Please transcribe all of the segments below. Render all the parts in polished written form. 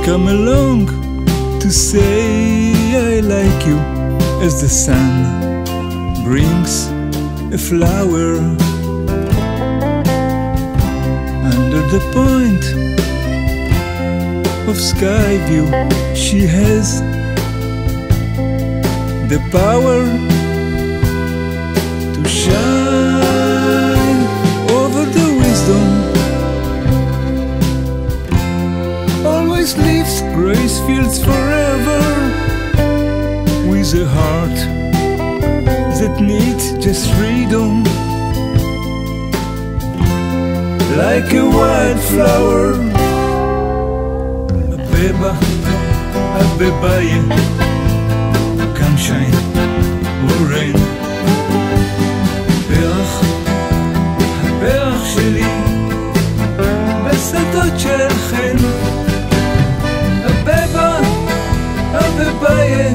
come along to say I like you, as the sun brings a flower under the point of sky view. She has the power to shine over the wisdom. Always leaves grace fields forever, with a heart that needs just freedom. Like a wildflower, Abeba, Abebaye, come shine or rain. הפרח, הפרח שלי, בשדות של חן. Abeba, Abebaye,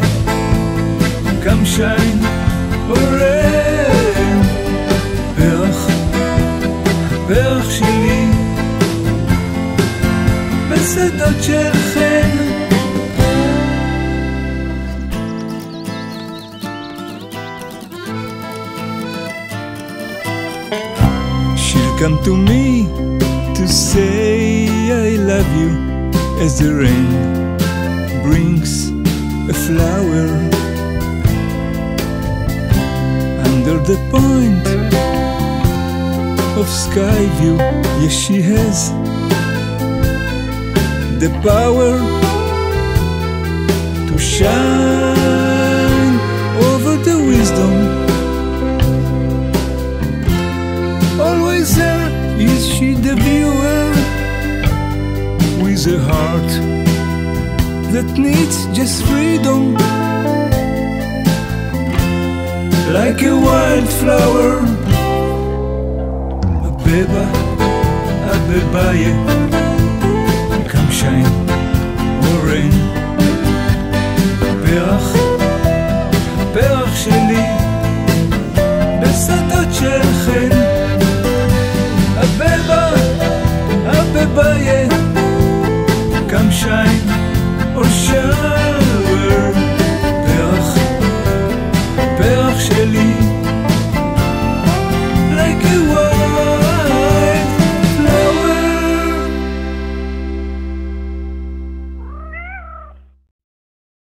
come shine or rain. הפרח, הפרח שלי, בשדות של חן. She'll come to me to say I love you, as the rain brings a flower under the point of sky view. Yes, she has the power to shine over the wisdom. Always there is she, the viewer, with a heart that needs just freedom. Like a wildflower, Abeba, Abebaye, come shine or rain. פרח